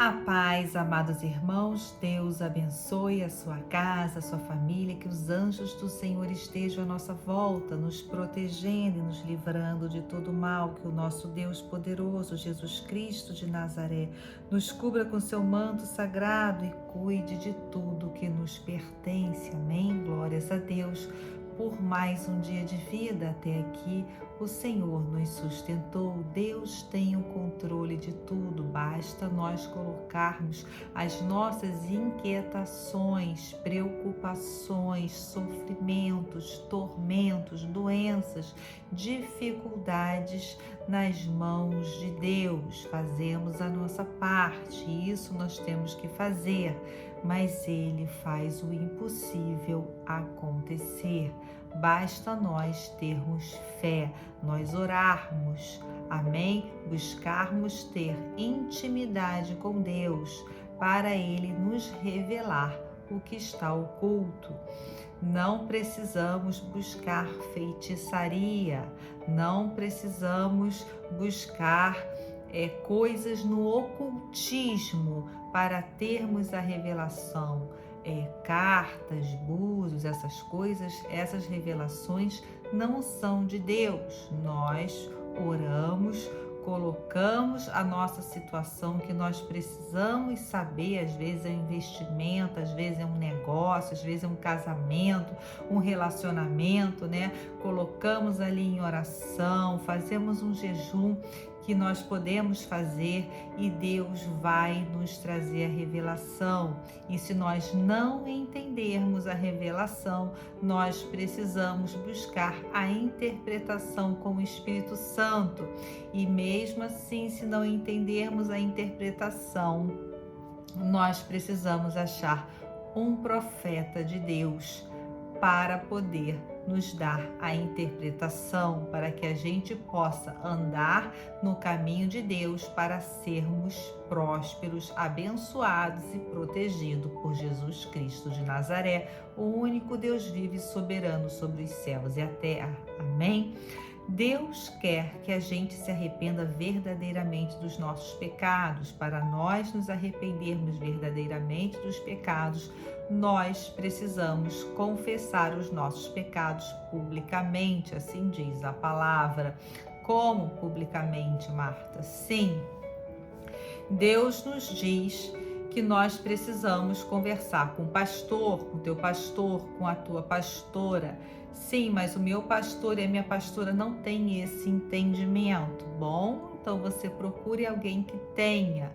A paz, amados irmãos, Deus abençoe a sua casa, a sua família, que os anjos do Senhor estejam à nossa volta, nos protegendo e nos livrando de todo mal, que o nosso Deus poderoso, Jesus Cristo de Nazaré, nos cubra com seu manto sagrado e cuide de tudo que nos pertence. Amém? Glórias a Deus. Por mais um dia de vida até aqui, o Senhor nos sustentou. Deus tem o controle de tudo, basta nós colocarmos as nossas inquietações, preocupações, sofrimentos, tormentos, doenças, dificuldades nas mãos de Deus. Fazemos a nossa parte, isso nós temos que fazer, mas Ele faz o impossível acontecer. Basta nós termos fé, nós orarmos, amém? Buscarmos ter intimidade com Deus para Ele nos revelar o que está oculto. Não precisamos buscar feitiçaria, não precisamos buscar coisas no ocultismo para termos a revelação. Cartas, búzios, essas coisas, essas revelações não são de Deus. Nós oramos, colocamos a nossa situação que nós precisamos saber, às vezes é um investimento, às vezes é um negócio, às vezes é um casamento, um relacionamento, né? Colocamos ali em oração, fazemos um jejum que nós podemos fazer e Deus vai nos trazer a revelação. E se nós não entendermos a revelação, nós precisamos buscar a interpretação com o Espírito Santo. E mesmo assim, se não entendermos a interpretação, nós precisamos achar um profeta de Deus para poder nos dar a interpretação, para que a gente possa andar no caminho de Deus para sermos prósperos, abençoados e protegidos por Jesus Cristo de Nazaré, o único Deus vivo e soberano sobre os céus e a terra. Amém? Deus quer que a gente se arrependa verdadeiramente dos nossos pecados. Para nós nos arrependermos verdadeiramente dos pecados, nós precisamos confessar os nossos pecados publicamente, assim diz a palavra. Como publicamente, Marta? Sim, Deus nos diz que nós precisamos conversar com o pastor, com o teu pastor, com a tua pastora. Sim, mas o meu pastor e a minha pastora não têm esse entendimento. Bom, então você procure alguém que tenha.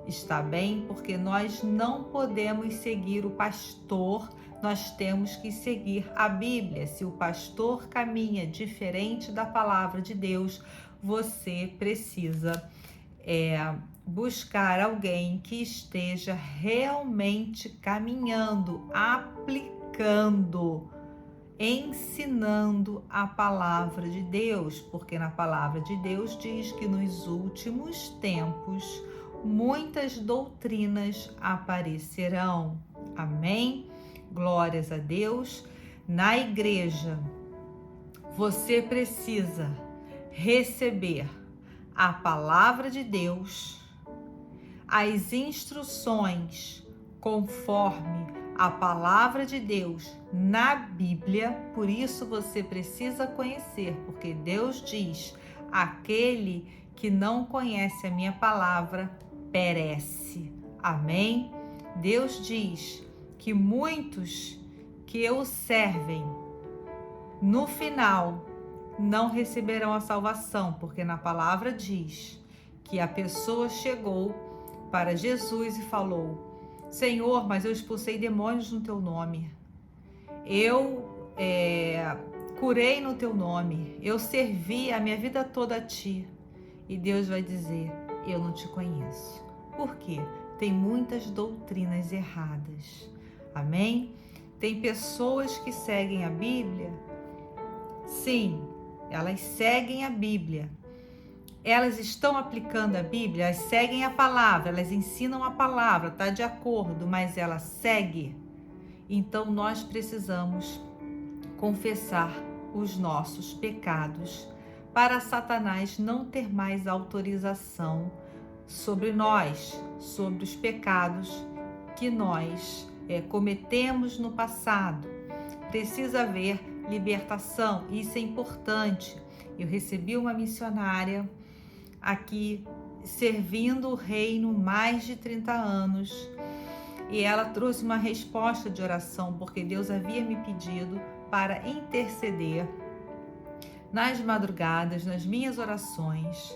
Está bem? Porque nós não podemos seguir o pastor, nós temos que seguir a Bíblia. Se o pastor caminha diferente da palavra de Deus, você precisa buscar alguém que esteja realmente caminhando, aplicando, ensinando a palavra de Deus, porque na palavra de Deus diz que nos últimos tempos muitas doutrinas aparecerão. Amém? Glórias a Deus. Na igreja, você precisa receber a palavra de Deus, as instruções conforme a palavra de Deus na Bíblia. Por isso você precisa conhecer, porque Deus diz: aquele que não conhece a minha palavra perece. Amém? Deus diz que muitos que o servem, no final, não receberão a salvação, porque na palavra diz que a pessoa chegou para Jesus e falou: Senhor, mas eu expulsei demônios no teu nome, eu curei no teu nome, eu servi a minha vida toda a ti. E Deus vai dizer: eu não te conheço. Por quê? Tem muitas doutrinas erradas. Amém? Tem pessoas que seguem a Bíblia. Sim, elas seguem a Bíblia. Elas estão aplicando a Bíblia, elas seguem a palavra, elas ensinam a palavra, está de acordo, mas ela segue. Então nós precisamos confessar os nossos pecados para Satanás não ter mais autorização sobre nós. sobre os pecados que nós cometemos no passado. Precisa haver libertação, isso é importante. Eu recebi uma missionária aqui servindo o reino mais de 30 anos e ela trouxe uma resposta de oração, porque Deus havia me pedido para interceder nas madrugadas, nas minhas orações,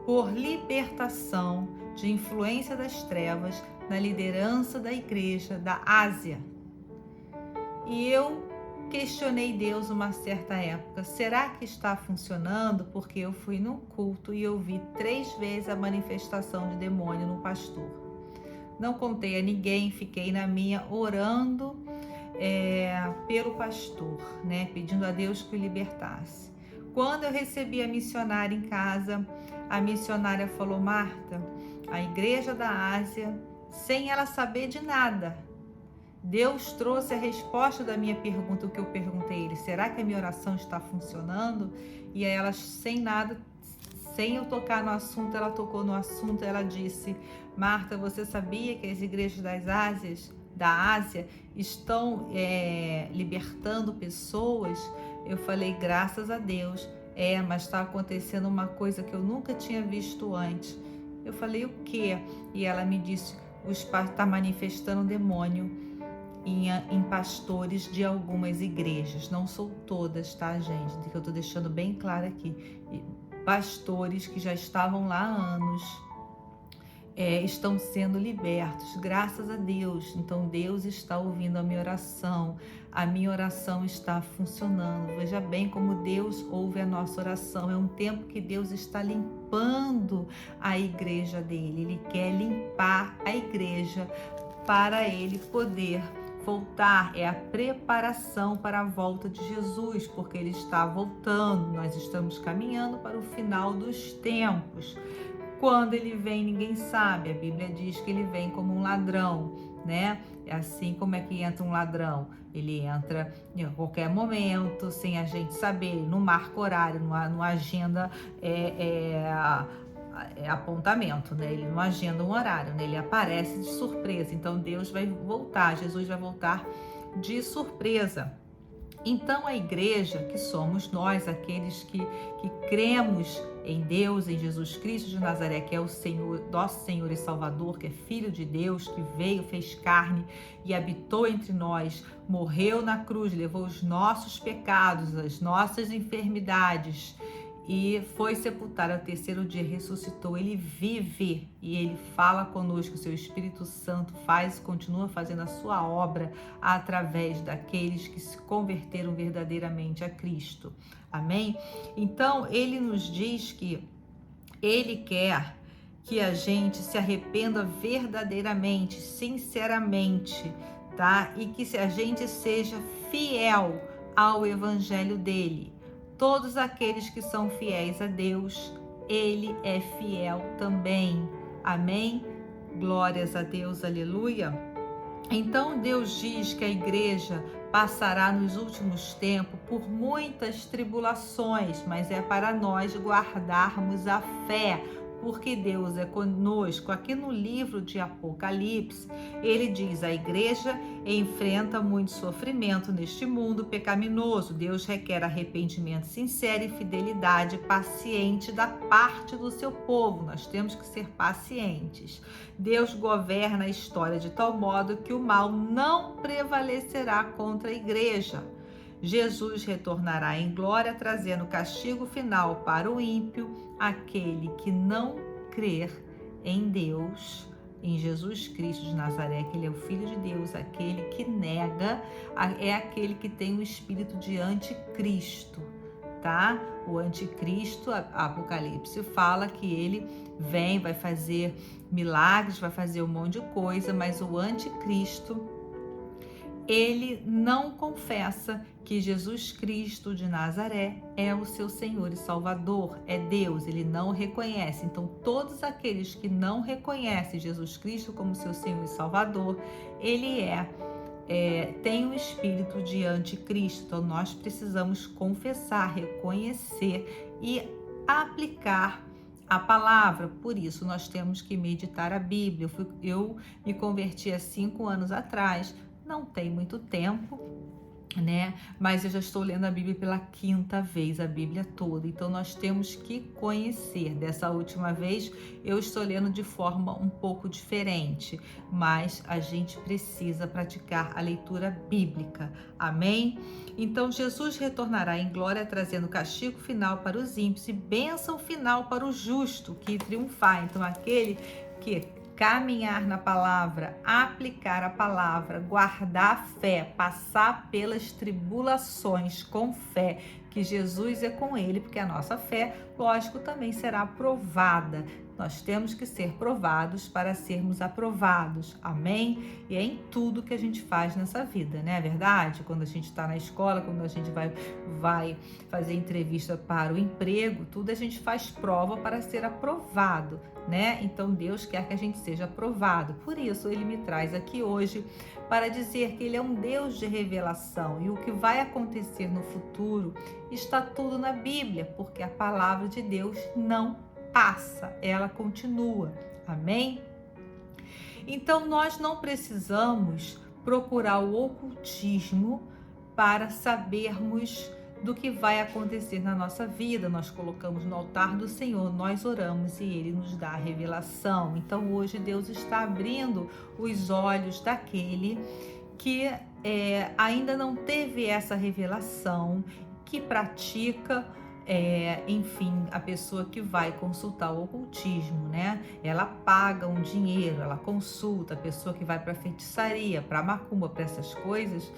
por libertação de influência das trevas na liderança da igreja da Ásia. E eu questionei Deus uma certa época, será que está funcionando? Porque eu fui num culto e eu vi 3 vezes a manifestação de demônio no pastor. Não contei a ninguém, fiquei na minha orando pelo pastor, pedindo a Deus que o libertasse. Quando eu recebi a missionária em casa, a missionária falou: Marta, a igreja da Ásia, sem ela saber de nada, Deus trouxe a resposta da minha pergunta, o que eu perguntei a ele: será que a minha oração está funcionando? E aí ela, sem eu tocar no assunto, ela tocou no assunto, ela disse: Marta, você sabia que as igrejas da Ásia estão libertando pessoas? Eu falei: graças a Deus. Mas está acontecendo uma coisa que eu nunca tinha visto antes. Eu falei: o quê? E ela me disse: está manifestando um demônio em pastores de algumas igrejas. Não são todas, tá, gente? Que eu tô deixando bem claro aqui. Pastores que já estavam lá há anos estão sendo libertos, graças a Deus. Então Deus está ouvindo a minha oração está funcionando. Veja bem como Deus ouve a nossa oração. É um tempo que Deus está limpando a igreja dele. Ele quer limpar a igreja para ele poder voltar. É a preparação para a volta de Jesus, porque ele está voltando. Nós estamos caminhando para o final dos tempos. Quando ele vem, ninguém sabe. A Bíblia diz que ele vem como um ladrão, Assim, como é que entra um ladrão? Ele entra em qualquer momento, sem a gente saber. Ele não marca horário, não agenda apontamento, Ele não agenda um horário, Ele aparece de surpresa. Então Deus vai voltar, Jesus vai voltar de surpresa. Então a igreja, que somos nós, aqueles que cremos em Deus, em Jesus Cristo de Nazaré, que é o Senhor, nosso Senhor e Salvador, que é Filho de Deus, que veio, fez carne e habitou entre nós, morreu na cruz, levou os nossos pecados, as nossas enfermidades e foi sepultado ao 3º dia, ressuscitou. Ele vive e ele fala conosco. O seu Espírito Santo continua fazendo a sua obra através daqueles que se converteram verdadeiramente a Cristo. Amém? Então, ele nos diz que ele quer que a gente se arrependa verdadeiramente, sinceramente, tá? E que a gente seja fiel ao evangelho dele. Todos aqueles que são fiéis a Deus, ele é fiel também. Amém? Glórias a Deus, aleluia. Então Deus diz que a igreja passará nos últimos tempos por muitas tribulações, mas é para nós guardarmos a fé, porque Deus é conosco. Aqui no livro de Apocalipse, ele diz: a igreja enfrenta muito sofrimento neste mundo pecaminoso. Deus requer arrependimento sincero e fidelidade paciente da parte do seu povo. Nós temos que ser pacientes. Deus governa a história de tal modo que o mal não prevalecerá contra a igreja. Jesus retornará em glória, trazendo castigo final para o ímpio, aquele que não crer em Deus, em Jesus Cristo de Nazaré, que ele é o Filho de Deus. Aquele que nega é aquele que tem o espírito de anticristo, tá? O anticristo, Apocalipse fala que ele vem, vai fazer milagres, vai fazer um monte de coisa, mas o anticristo, ele não confessa que Jesus Cristo de Nazaré é o seu Senhor e Salvador, é Deus, ele não reconhece. Então, todos aqueles que não reconhecem Jesus Cristo como seu Senhor e Salvador, ele tem um espírito de anticristo. Então, nós precisamos confessar, reconhecer e aplicar a palavra. Por isso nós temos que meditar a Bíblia. Eu me converti há 5 anos atrás, não tem muito tempo, né? Mas eu já estou lendo a Bíblia pela 5ª vez, a Bíblia toda. Então nós temos que conhecer. Dessa última vez eu estou lendo de forma um pouco diferente, mas a gente precisa praticar a leitura bíblica. Amém? Então Jesus retornará em glória, trazendo castigo final para os ímpios e bênção final para o justo que triunfar. Então aquele que caminhar na palavra, aplicar a palavra, guardar a fé, passar pelas tribulações com fé, que Jesus é com ele, porque a nossa fé, lógico, também será provada. Nós temos que ser provados para sermos aprovados, amém? E é em tudo que a gente faz nessa vida, né? É verdade? Quando a gente está na escola, quando a gente vai fazer entrevista para o emprego, tudo a gente faz prova para ser aprovado, né? Então Deus quer que a gente seja aprovado. Por isso ele me traz aqui hoje para dizer que ele é um Deus de revelação e o que vai acontecer no futuro está tudo na Bíblia, porque a palavra de Deus não passa, ela continua. Amém? Então nós não precisamos procurar o ocultismo para sabermos do que vai acontecer na nossa vida. Nós colocamos no altar do Senhor, nós oramos e Ele nos dá a revelação. Então hoje Deus está abrindo os olhos daquele que ainda não teve essa revelação, que pratica, enfim, a pessoa que vai consultar o ocultismo, né? Ela paga um dinheiro, ela consulta. A pessoa que vai para feitiçaria, para macumba, para essas coisas,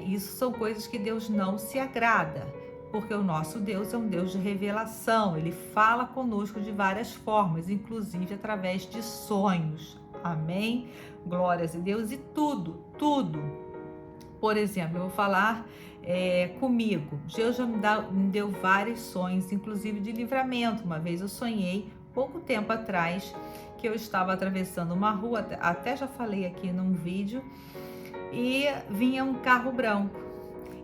isso são coisas que Deus não se agrada, porque o nosso Deus é um Deus de revelação. Ele fala conosco de várias formas, inclusive através de sonhos. Amém? Glórias a Deus. E tudo. Por exemplo, eu vou falar comigo. Deus já me deu vários sonhos, inclusive de livramento. Uma vez eu sonhei, pouco tempo atrás, que eu estava atravessando uma rua, até já falei aqui num vídeo, e vinha um carro branco.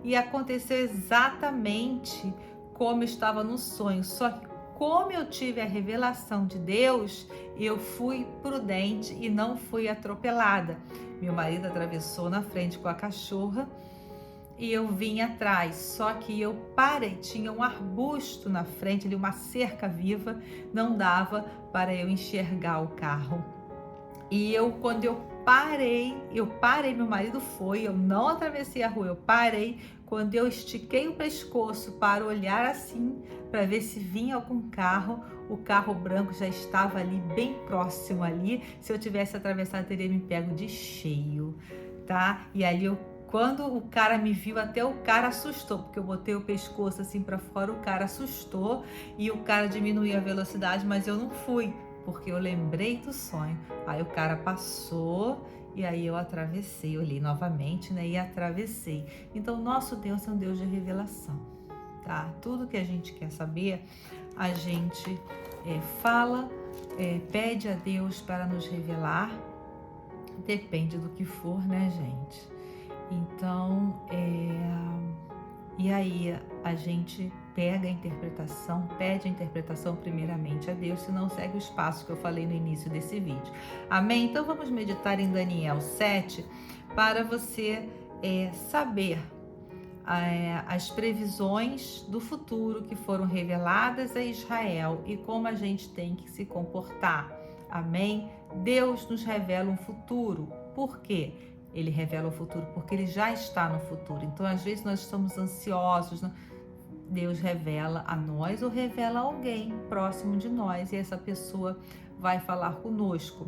E aconteceu exatamente como estava no sonho, só que como eu tive a revelação de Deus, eu fui prudente e não fui atropelada. Meu marido atravessou na frente com a cachorra e eu vim atrás, só que eu parei, tinha um arbusto na frente, ali uma cerca viva, não dava para eu enxergar o carro. E quando eu parei, meu marido foi, eu não atravessei a rua, eu parei. Quando eu estiquei o pescoço para olhar assim, para ver se vinha algum carro, o carro branco já estava ali, bem próximo ali. Se eu tivesse atravessado, teria me pego de cheio, tá? E ali quando o cara me viu, até o cara assustou, porque eu botei o pescoço assim para fora, o cara assustou e o cara diminuiu a velocidade, mas eu não fui, porque eu lembrei do sonho. Aí o cara passou e aí eu atravessei, olhei novamente, né, e atravessei. Então, nosso Deus é um Deus de revelação, tá? Tudo que a gente quer saber, a gente fala, pede a Deus para nos revelar, depende do que for, né, gente? Então, e aí a gente pega a interpretação, pede a interpretação primeiramente a Deus, se não segue os passos que eu falei no início desse vídeo. Amém? Então vamos meditar em Daniel 7 para você saber as previsões do futuro que foram reveladas a Israel e como a gente tem que se comportar. Amém? Deus nos revela um futuro. Por quê? Ele revela o futuro porque ele já está no futuro. Então, às vezes, nós estamos ansiosos. Deus revela a nós ou revela a alguém próximo de nós e essa pessoa vai falar conosco.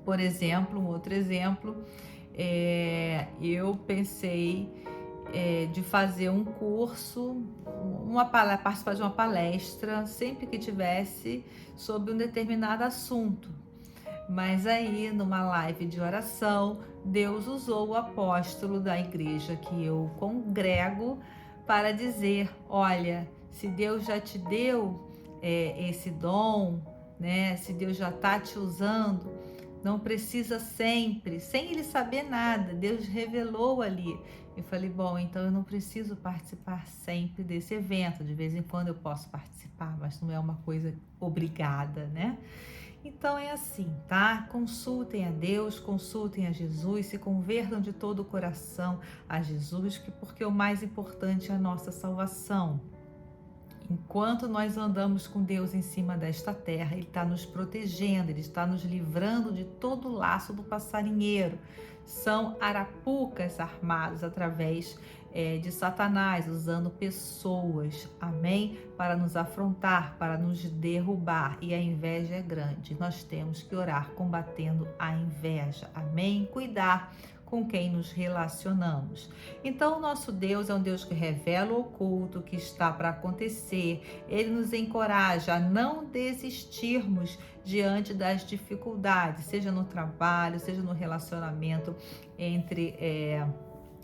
Por exemplo, um outro exemplo, eu pensei de fazer um curso, participar de uma palestra, sempre que tivesse, sobre um determinado assunto. Mas aí, numa live de oração, Deus usou o apóstolo da igreja que eu congrego para dizer, olha, se Deus já te deu esse dom, né? Se Deus já está te usando, Não precisa sempre, sem ele saber nada, Deus revelou ali. Eu falei, bom, então eu não preciso participar sempre desse evento, de vez em quando eu posso participar, mas não é uma coisa obrigada, né? Então é assim, tá? Consultem a Deus, consultem a Jesus, se convertam de todo o coração a Jesus, porque o mais importante é a nossa salvação. Enquanto nós andamos com Deus em cima desta terra, Ele está nos protegendo, Ele está nos livrando de todo o laço do passarinheiro. São arapucas armados através de Satanás, usando pessoas, amém? Para nos afrontar, para nos derrubar. E a inveja é grande. Nós temos que orar combatendo a inveja, amém? Cuidar com quem nos relacionamos. Então, o nosso Deus é um Deus que revela o oculto, que está para acontecer. Ele nos encoraja a não desistirmos diante das dificuldades, seja no trabalho, seja no relacionamento entre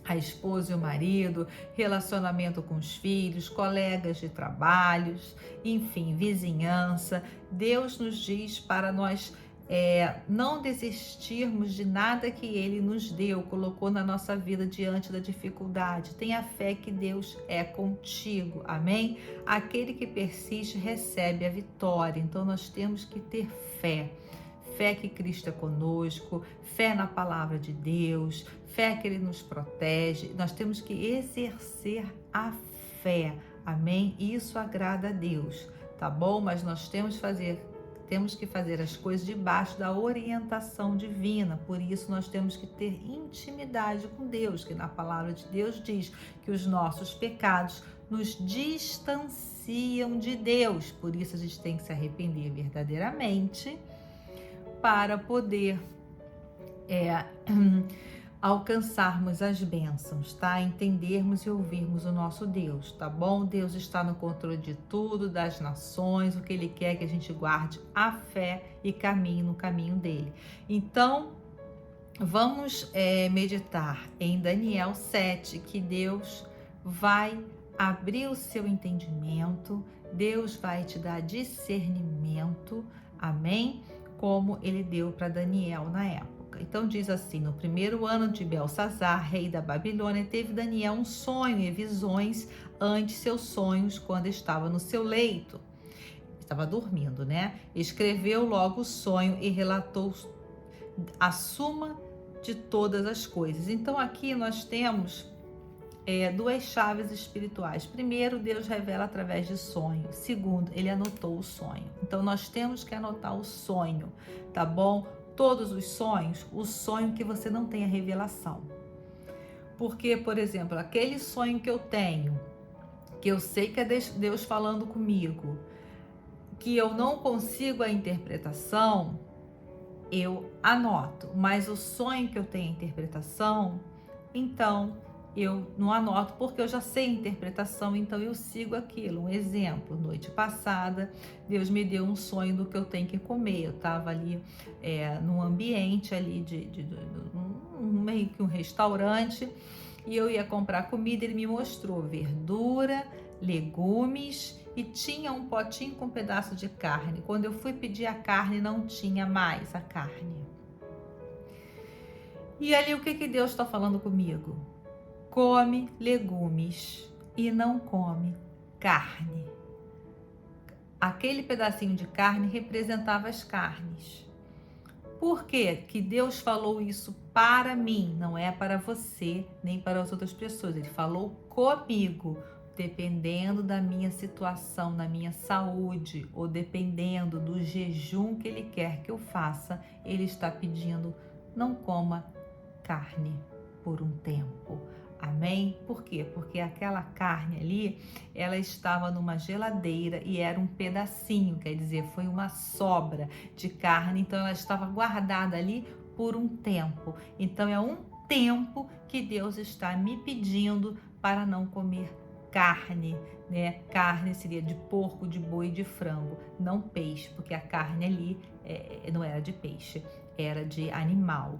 a esposa e o marido, relacionamento com os filhos, colegas de trabalhos, enfim, vizinhança. Deus nos diz para nós não desistirmos de nada que Ele nos deu, colocou na nossa vida diante da dificuldade. Tenha fé que Deus é contigo, amém? Aquele que persiste recebe a vitória, então nós temos que ter fé. Fé que Cristo é conosco, fé na palavra de Deus, fé que Ele nos protege. Nós temos que exercer a fé, amém? Isso agrada a Deus, tá bom? Mas nós temos que fazer as coisas debaixo da orientação divina. Por isso nós temos que ter intimidade com Deus, que na palavra de Deus diz que os nossos pecados nos distanciam de Deus. Por isso a gente tem que se arrepender verdadeiramente para poder alcançarmos as bênçãos, tá? Entendermos e ouvirmos o nosso Deus, tá bom? Deus está no controle de tudo, das nações, o que Ele quer é que a gente guarde a fé e caminhe no caminho dele. Então, vamos meditar em Daniel 7, que Deus vai abrir o seu entendimento, Deus vai te dar discernimento, amém? Como Ele deu para Daniel na época. Então diz assim: no primeiro ano de Belsazar, rei da Babilônia, teve Daniel um sonho e visões ante seus sonhos quando estava no seu leito. Estava dormindo, né? Escreveu logo o sonho e relatou a suma de todas as coisas. Então aqui nós temos duas chaves espirituais. Primeiro, Deus revela através de sonho. Segundo, Ele anotou o sonho. Então nós temos que anotar o sonho, tá bom? Todos os sonhos, o sonho que você não tem a revelação. Porque, por exemplo, aquele sonho que eu tenho, que eu sei que é Deus falando comigo, que eu não consigo a interpretação, eu anoto. Mas o sonho que eu tenho a interpretação, então eu não anoto, porque eu já sei a interpretação, então eu sigo aquilo. Um exemplo, noite passada, Deus me deu um sonho do que eu tenho que comer. Eu estava ali num ambiente ali meio que um restaurante, e eu ia comprar comida. Ele me mostrou verdura, legumes, e tinha um potinho com um pedaço de carne. Quando eu fui pedir a carne, não tinha mais a carne. E ali o que Deus está falando comigo? Come legumes e não come carne. Aquele pedacinho de carne representava as carnes. Por quê que Deus falou isso para mim? Não é para você, nem para as outras pessoas. Ele falou comigo, dependendo da minha situação, da minha saúde, ou dependendo do jejum que Ele quer que eu faça, Ele está pedindo: não coma carne por um tempo. Amém? Por quê? Porque aquela carne ali, ela estava numa geladeira e era um pedacinho, quer dizer, foi uma sobra de carne, então ela estava guardada ali por um tempo. Então é um tempo que Deus está me pedindo para não comer carne, né? Carne seria de porco, de boi, de frango, não peixe, porque a carne ali não era de peixe, era de animal,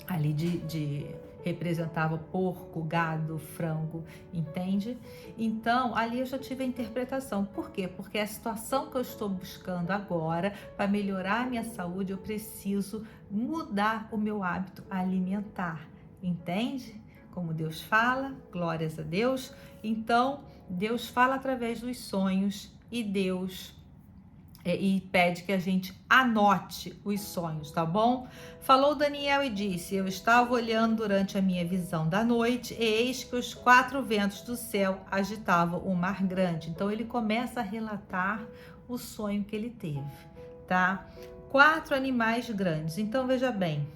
ali de representava porco, gado, frango, entende? Então, ali eu já tive a interpretação. Por quê? Porque a situação que eu estou buscando agora, para melhorar a minha saúde, eu preciso mudar o meu hábito alimentar, entende? Como Deus fala, glórias a Deus. Então, Deus fala através dos sonhos e pede que a gente anote os sonhos, tá bom? Falou Daniel e disse: eu estava olhando durante a minha visão da noite, e eis que os 4 ventos do céu agitavam o mar grande. Então ele começa a relatar o sonho que ele teve, tá? 4 animais grandes. Então veja bem,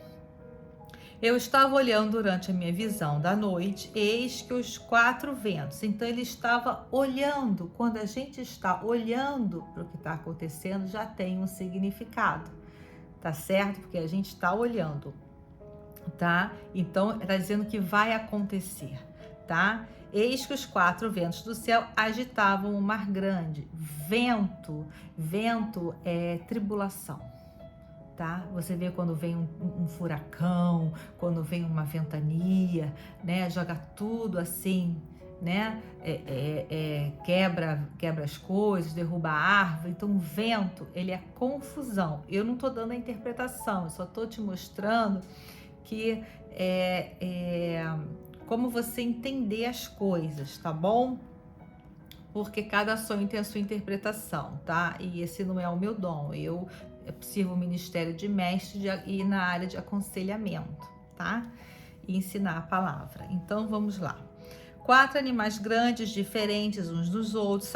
eu estava olhando durante a minha visão da noite, eis que os 4 ventos. Então ele estava olhando. Quando a gente está olhando para o que está acontecendo, já tem um significado, tá certo? Porque a gente está olhando, tá? Então está dizendo que vai acontecer, tá? Eis que os 4 ventos do céu agitavam o mar grande. Vento é tribulação. Tá? Você vê quando vem um furacão, quando vem uma ventania, né? Joga tudo assim, né? Quebra as coisas, derruba a árvore. Então, o vento, ele é confusão. Eu não estou dando a interpretação, eu só estou te mostrando que como você entender as coisas, tá bom? Porque cada sonho tem a sua interpretação, tá? E esse não é o meu dom. Eu sirvo o ministério de mestre e na área de aconselhamento, tá? E ensinar a palavra. Então, vamos lá. 4 animais grandes, diferentes uns dos outros,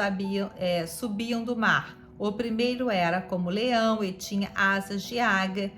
subiam do mar. O primeiro era como leão e tinha asas de águia.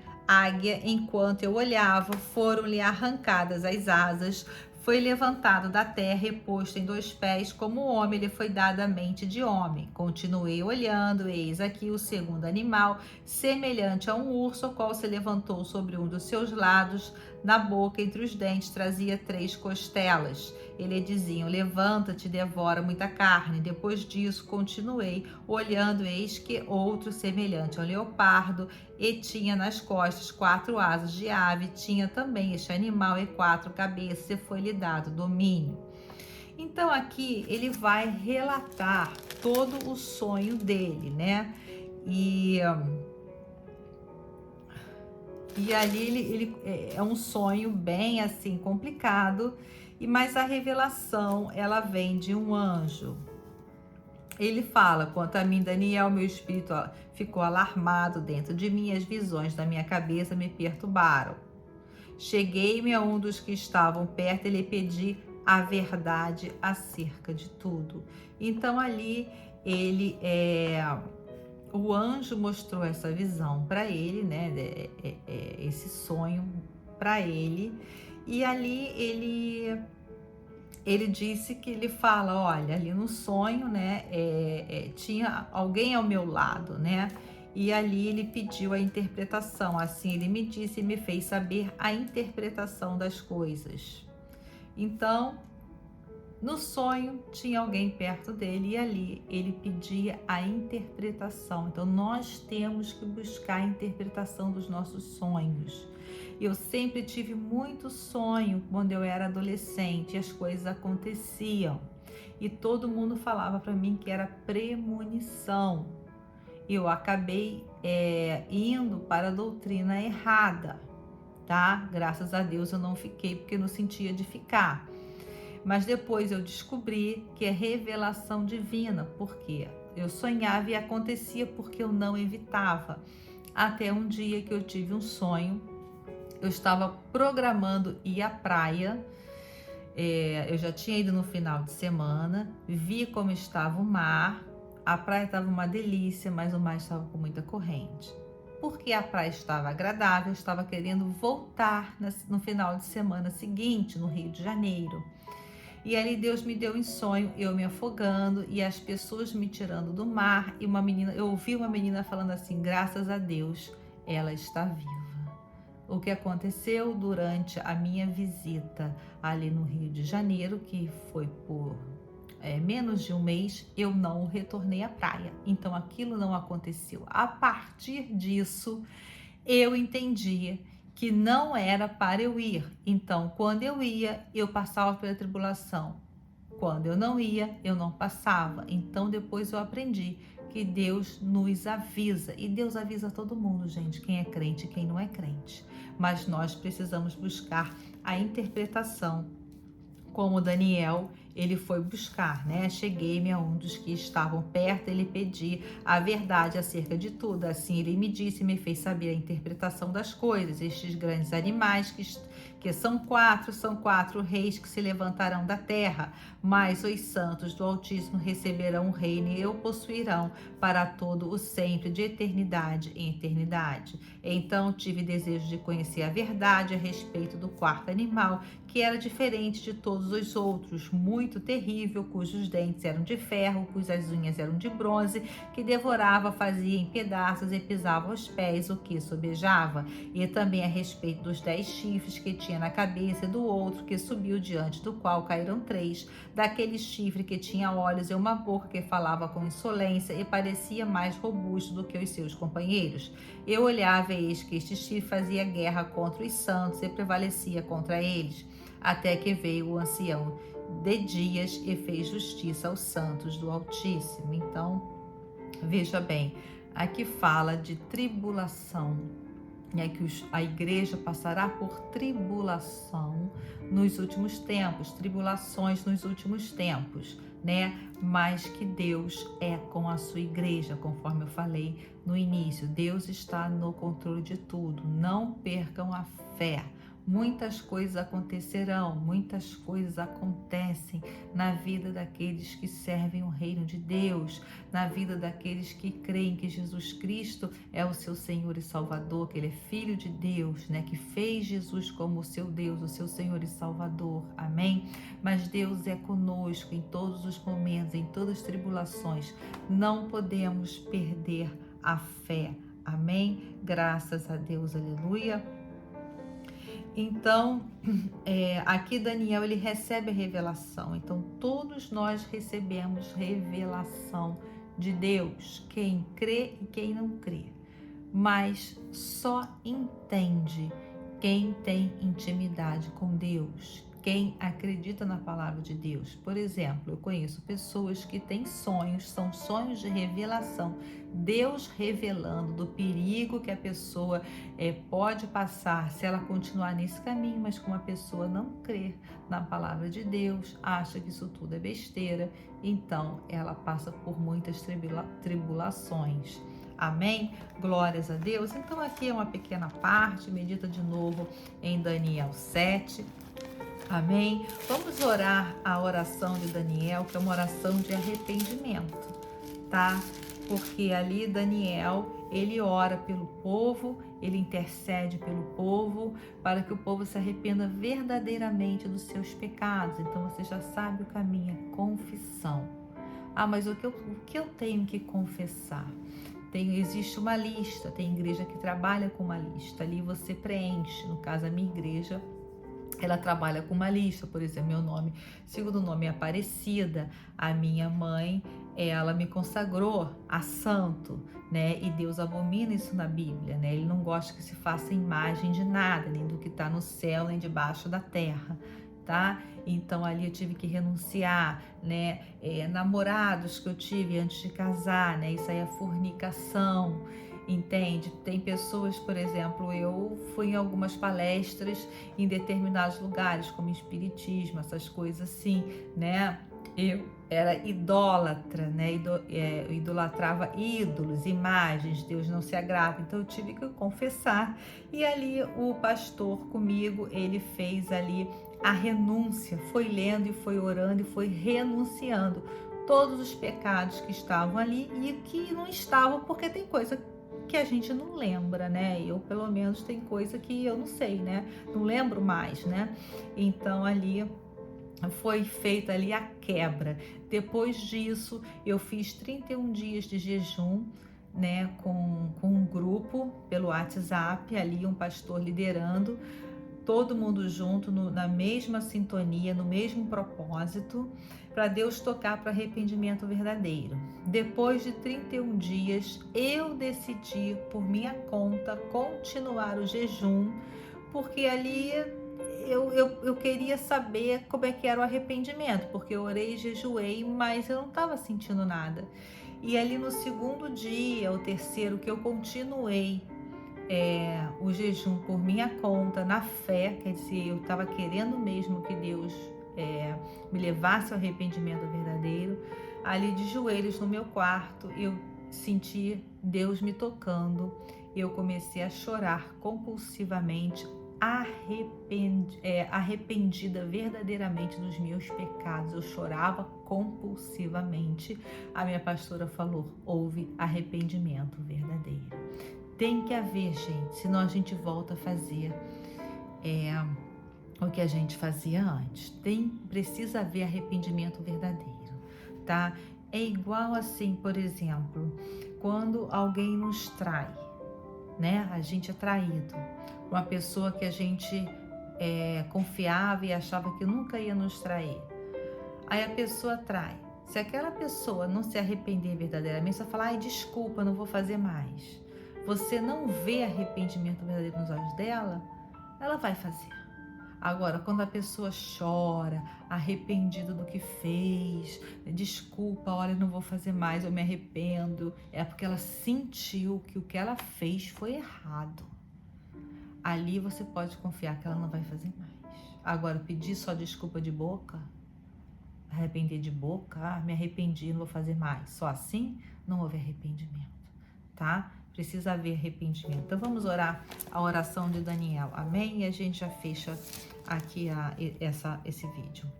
Enquanto eu olhava, foram-lhe arrancadas as asas. Foi levantado da terra e posto em 2 pés, como homem, lhe foi dada a mente de homem. Continuei olhando, eis aqui o segundo animal, semelhante a um urso, o qual se levantou sobre um dos seus lados, na boca, entre os dentes, trazia 3 costelas. Ele dizia: levanta-te, devora muita carne. Depois disso, continuei olhando, eis que outro, semelhante ao leopardo, e tinha nas costas 4 asas de ave, tinha também este animal e 4 cabeças, e foi-lhe dado domínio. Então aqui ele vai relatar todo o sonho dele, né? E ali ele é um sonho bem assim complicado, mas a revelação ela vem de um anjo. Ele fala: quanto a mim, Daniel, meu espírito ficou alarmado dentro de mim, as visões da minha cabeça me perturbaram. Cheguei-me a um dos que estavam perto e lhe pedi a verdade acerca de tudo. Então ali o anjo mostrou essa visão para ele, né? Esse sonho para ele, e ali ele disse que ele fala: olha, ali no sonho, né, tinha alguém ao meu lado, né, e ali ele pediu a interpretação. Assim ele me disse e me fez saber a interpretação das coisas. Então, no sonho tinha alguém perto dele e ali ele pedia a interpretação. Então, nós temos que buscar a interpretação dos nossos sonhos. Eu sempre tive muito sonho quando eu era adolescente e as coisas aconteciam. E todo mundo falava para mim que era premonição. Eu acabei indo para a doutrina errada, tá? Graças a Deus eu não fiquei, porque eu não sentia de ficar. Mas depois eu descobri que é revelação divina, porque eu sonhava e acontecia porque eu não evitava. Até um dia que eu tive um sonho. Eu estava programando ir à praia, eu já tinha ido no final de semana, vi como estava o mar, a praia estava uma delícia, mas o mar estava com muita corrente. Porque a praia estava agradável, eu estava querendo voltar no final de semana seguinte, no Rio de Janeiro. E ali Deus me deu em sonho, eu me afogando e as pessoas me tirando do mar, e eu ouvi uma menina falando assim: graças a Deus, ela está viva. O que aconteceu durante a minha visita ali no Rio de Janeiro, que foi por menos de um mês, eu não retornei à praia. Então aquilo não aconteceu. A partir disso, eu entendi que não era para eu ir. Então, quando eu ia, eu passava pela tribulação. Quando eu não ia, eu não passava. Então, depois eu aprendi que Deus nos avisa. E Deus avisa todo mundo, gente, quem é crente e quem não é crente. Mas nós precisamos buscar a interpretação, como Daniel, ele foi buscar, né? Cheguei-me a um dos que estavam perto, ele pedi a verdade acerca de tudo. Assim ele me disse e me fez saber a interpretação das coisas. Estes grandes animais que são quatro reis que se levantarão da terra, mas os santos do Altíssimo receberão o reino e o possuirão para todo o sempre, de eternidade em eternidade. Então tive desejo de conhecer a verdade a respeito do quarto animal, que era diferente de todos os outros, muito terrível, cujos dentes eram de ferro, cujas unhas eram de bronze, que devorava, fazia em pedaços e pisava aos pés o que sobejava. E também a respeito dos 10 chifres que tinha na cabeça e do outro que subiu, diante do qual caíram 3, daquele chifre que tinha olhos e uma boca, que falava com insolência e parecia mais robusto do que os seus companheiros. Eu olhava e eis que este chifre fazia guerra contra os santos e prevalecia contra eles, até que veio o ancião de dias e fez justiça aos santos do Altíssimo. Então, veja bem, aqui fala de tribulação, né, que a igreja passará por tribulação nos últimos tempos, tribulações nos últimos tempos, né? Mas que Deus é com a sua igreja, conforme eu falei no início. Deus está no controle de tudo. Não percam a fé. Muitas coisas acontecerão, muitas coisas acontecem na vida daqueles que servem o reino de Deus, na vida daqueles que creem que Jesus Cristo é o seu Senhor e Salvador, que Ele é Filho de Deus, né? Que fez Jesus como o seu Deus, o seu Senhor e Salvador. Amém? Mas Deus é conosco em todos os momentos, em todas as tribulações. Não podemos perder a fé. Amém? Graças a Deus, aleluia. Então, aqui Daniel, ele recebe a revelação. Então, todos nós recebemos revelação de Deus, quem crê e quem não crê. Mas só entende quem tem intimidade com Deus, quem acredita na palavra de Deus. Por exemplo, eu conheço pessoas que têm sonhos, são sonhos de revelação. Deus revelando do perigo que a pessoa pode passar se ela continuar nesse caminho, mas como a pessoa não crê na palavra de Deus, acha que isso tudo é besteira, então ela passa por muitas tribulações. Amém? Glórias a Deus. Então aqui é uma pequena parte, medita de novo em Daniel 7. Amém? Vamos orar a oração de Daniel, que é uma oração de arrependimento, tá? Porque ali Daniel, ele ora pelo povo, ele intercede pelo povo, para que o povo se arrependa verdadeiramente dos seus pecados. Então você já sabe o caminho, é confissão. Ah, mas o que eu tenho que confessar? Existe uma lista, tem igreja que trabalha com uma lista, ali você preenche. No caso, a minha igreja, ela trabalha com uma lista. Por exemplo, meu nome, segundo nome é Aparecida, a minha mãe, ela me consagrou a santo, né? E Deus abomina isso na Bíblia, né? Ele não gosta que se faça imagem de nada, nem do que está no céu, nem debaixo da terra, tá? Então ali eu tive que renunciar, né? Namorados que eu tive antes de casar, né? Isso aí é fornicação. Entende? Tem pessoas, por exemplo, eu fui em algumas palestras em determinados lugares, como espiritismo, essas coisas assim, né? Eu era idólatra, né? Eu idolatrava ídolos, imagens, Deus não se agrada, então eu tive que confessar. E ali o pastor comigo, ele fez ali a renúncia, foi lendo e foi orando e foi renunciando todos os pecados que estavam ali e que não estavam, porque tem coisa que a gente não lembra, né? Eu, pelo menos, tem coisa que eu não sei, né? Não lembro mais, né? Então, ali foi feita ali a quebra. Depois disso, eu fiz 31 dias de jejum, né? Com um grupo pelo WhatsApp, ali um pastor liderando, todo mundo junto, na mesma sintonia, no mesmo propósito, para Deus tocar para arrependimento verdadeiro. Depois de 31 dias, eu decidi, por minha conta, continuar o jejum, porque ali eu queria saber como é que era o arrependimento, porque eu orei e jejuei, mas eu não estava sentindo nada. E ali no segundo dia, o terceiro, que eu continuei o jejum por minha conta, na fé, quer dizer, eu estava querendo mesmo que Deus me levasse ao arrependimento verdadeiro. Ali de joelhos no meu quarto, eu senti Deus me tocando, eu comecei a chorar compulsivamente, arrependida verdadeiramente dos meus pecados. Eu chorava compulsivamente. A minha pastora falou: houve arrependimento verdadeiro. Tem que haver, gente, senão a gente volta a fazer o que a gente fazia antes. Precisa haver arrependimento verdadeiro, tá? É igual assim, por exemplo, quando alguém nos trai, né? A gente é traído. Uma pessoa que a gente confiava e achava que nunca ia nos trair. Aí a pessoa trai. Se aquela pessoa não se arrepender verdadeiramente, você vai falar: ai, desculpa, não vou fazer mais. Você não vê arrependimento verdadeiro nos olhos dela, ela vai fazer. Agora, quando a pessoa chora, arrependida do que fez, desculpa, olha, não vou fazer mais, eu me arrependo, é porque ela sentiu que o que ela fez foi errado. Ali você pode confiar que ela não vai fazer mais. Agora, pedir só desculpa de boca, arrepender de boca, me arrependi, não vou fazer mais, só assim não houve arrependimento, tá? Precisa haver arrependimento. Então vamos orar a oração de Daniel, amém? E a gente já fecha aqui esse vídeo.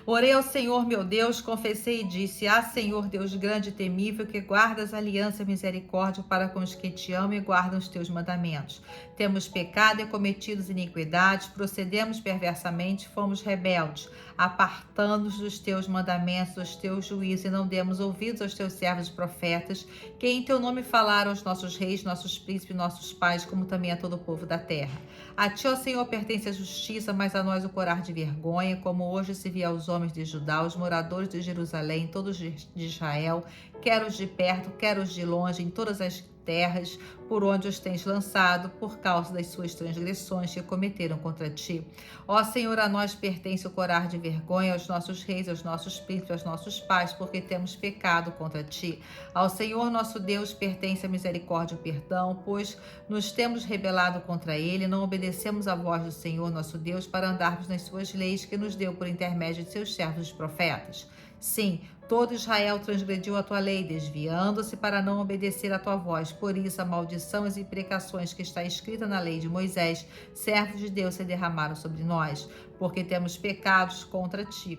Orei ao Senhor meu Deus, confessei e disse: Senhor Deus grande e temível, que guardas aliança e misericórdia para com os que te amam e guardam os teus mandamentos. Temos pecado e cometido iniquidades, procedemos perversamente, fomos rebeldes, apartando-nos dos teus mandamentos, dos teus juízos, e não demos ouvidos aos teus servos profetas, que em teu nome falaram aos nossos reis, nossos príncipes, nossos pais, como também a todo o povo da terra. A ti, ó Senhor, pertence a justiça, mas a nós o corar de vergonha, como hoje se vê aos homens de Judá, os moradores de Jerusalém, todos de Israel, quer os de perto, quer os de longe, em todas as terras por onde os tens lançado, por causa das suas transgressões que cometeram contra ti. Ó Senhor, a nós pertence o corar de vergonha, aos nossos reis, aos nossos príncipes, aos nossos pais, porque temos pecado contra ti. Ao Senhor nosso Deus pertence a misericórdia e o perdão, pois nos temos rebelado contra ele, não obedecemos à voz do Senhor nosso Deus para andarmos nas suas leis que nos deu por intermédio de seus servos os profetas. Sim, todo Israel transgrediu a tua lei, desviando-se para não obedecer à tua voz. Por isso, a maldição e as imprecações que está escrita na lei de Moisés, servos de Deus, se derramaram sobre nós, porque temos pecados contra ti.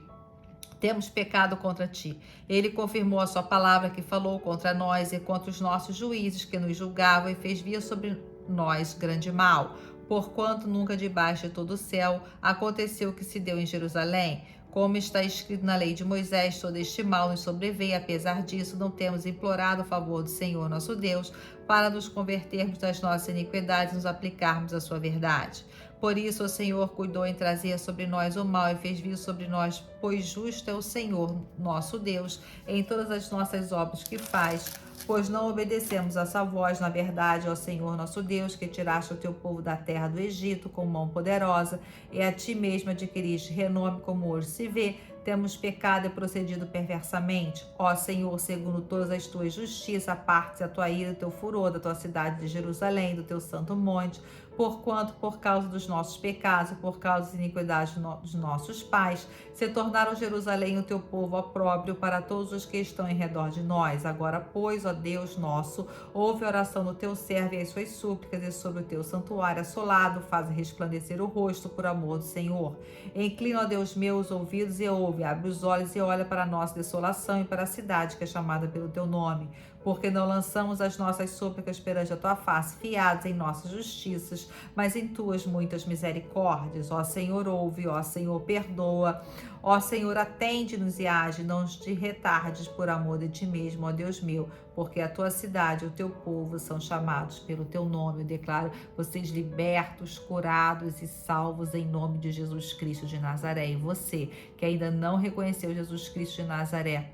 Temos pecado contra ti. Ele confirmou a sua palavra que falou contra nós e contra os nossos juízes que nos julgavam e fez vir sobre nós grande mal. Porquanto nunca debaixo de todo o céu aconteceu o que se deu em Jerusalém. Como está escrito na lei de Moisés, todo este mal nos sobreveio. Apesar disso, não temos implorado o favor do Senhor nosso Deus para nos convertermos das nossas iniquidades e nos aplicarmos à sua verdade. Por isso o Senhor cuidou em trazer sobre nós o mal e fez vir sobre nós, pois justo é o Senhor nosso Deus em todas as nossas obras que faz, pois não obedecemos a sua voz, na verdade, ó Senhor nosso Deus, que tiraste o teu povo da terra do Egito com mão poderosa, e a ti mesmo adquiriste renome como hoje se vê. Temos pecado e procedido perversamente. Ó Senhor, segundo todas as tuas justiças, apartes a tua ira e o teu furor da tua cidade de Jerusalém, do teu santo monte, porquanto, por causa dos nossos pecados e por causa das iniquidades dos nossos pais, se tornaram Jerusalém o teu povo opróbrio para todos os que estão em redor de nós. Agora, pois, ó Deus nosso, ouve a oração do teu servo e as suas súplicas, e sobre o teu santuário assolado, faz resplandecer o rosto por amor do Senhor. Inclina, ó Deus meu, os ouvidos e ouve, abre os olhos e olha para a nossa desolação e para a cidade que é chamada pelo teu nome. porque não lançamos as nossas súplicas perante a tua face, fiados em nossas justiças, mas em tuas muitas misericórdias. Ó Senhor, ouve, ó Senhor, perdoa. Ó Senhor, atende-nos e age, não te retardes por amor de ti mesmo, ó Deus meu, porque a tua cidade e o teu povo são chamados pelo teu nome. Eu declaro vocês libertos, curados e salvos em nome de Jesus Cristo de Nazaré. E você que ainda não reconheceu Jesus Cristo de Nazaré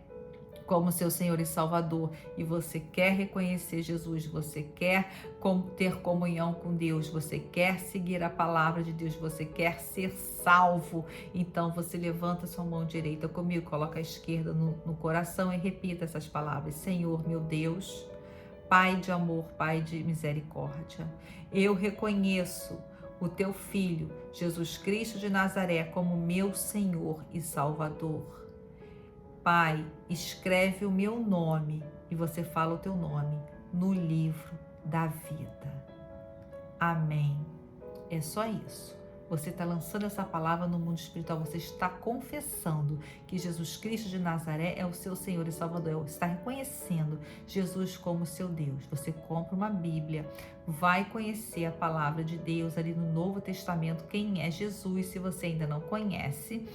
como seu Senhor e Salvador, e você quer reconhecer Jesus, você quer ter comunhão com Deus, você quer seguir a palavra de Deus, você quer ser salvo, então você levanta sua mão direita comigo, coloca a esquerda no coração e repita essas palavras: Senhor, meu Deus, Pai de amor, Pai de misericórdia, eu reconheço o teu Filho, Jesus Cristo de Nazaré, como meu Senhor e Salvador. Pai, escreve o meu nome, e você fala o teu nome, no livro da vida. Amém. É só isso. Você está lançando essa palavra no mundo espiritual, você está confessando que Jesus Cristo de Nazaré é o seu Senhor e Salvador, você está reconhecendo Jesus como seu Deus. Você compra uma Bíblia, vai conhecer a palavra de Deus ali no Novo Testamento, quem é Jesus, se você ainda não conhece,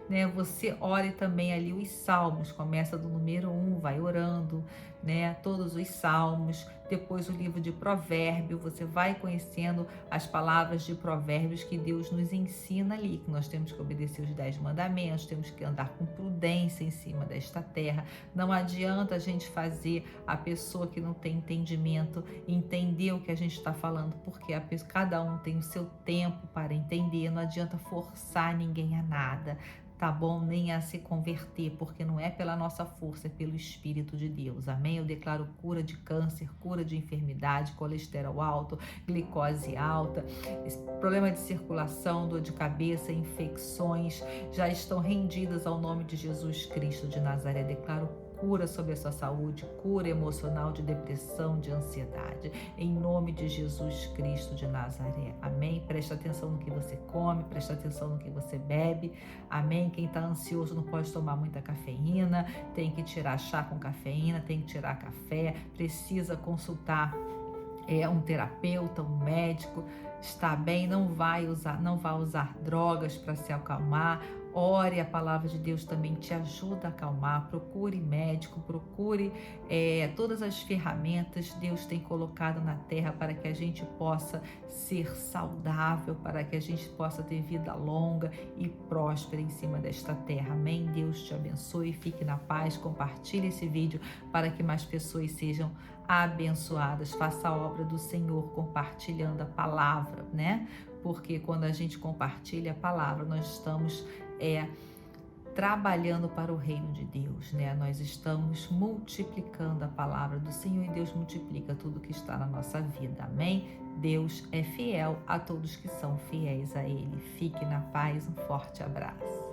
né? Você ore também ali os salmos, começa do número 1, vai orando, né? Todos os salmos, depois o livro de Provérbios, você vai conhecendo as palavras de Provérbios que Deus nos ensina ali, que nós temos que obedecer os 10 mandamentos, temos que andar com prudência em cima desta terra. Não adianta a gente fazer a pessoa que não tem entendimento entender o que a gente está falando, porque cada um tem o seu tempo para entender, não adianta forçar ninguém a nada, tá bom? Nem a se converter, porque não é pela nossa força, é pelo Espírito de Deus, amém? Eu declaro cura de câncer, cura de enfermidade, colesterol alto, glicose alta, problema de circulação, dor de cabeça, infecções, já estão rendidas ao nome de Jesus Cristo de Nazaré. Declaro cura sobre a sua saúde, cura emocional, de depressão, de ansiedade, em nome de Jesus Cristo de Nazaré, amém? Presta atenção no que você come, presta atenção no que você bebe, amém? Quem está ansioso não pode tomar muita cafeína, tem que tirar chá com cafeína, tem que tirar café, precisa consultar um terapeuta, um médico, está bem, não vai usar drogas para se acalmar. Ore, a palavra de Deus também te ajuda a acalmar. Procure médico, procure todas as ferramentas que Deus tem colocado na terra para que a gente possa ser saudável, para que a gente possa ter vida longa e próspera em cima desta terra. Amém? Deus te abençoe, fique na paz, compartilhe esse vídeo para que mais pessoas sejam abençoadas. Faça a obra do Senhor compartilhando a palavra, né? Porque quando a gente compartilha a palavra, nós estamos trabalhando para o reino de Deus, né? Nós estamos multiplicando a palavra do Senhor e Deus multiplica tudo que está na nossa vida, amém? Deus é fiel a todos que são fiéis a Ele. Fique na paz, um forte abraço.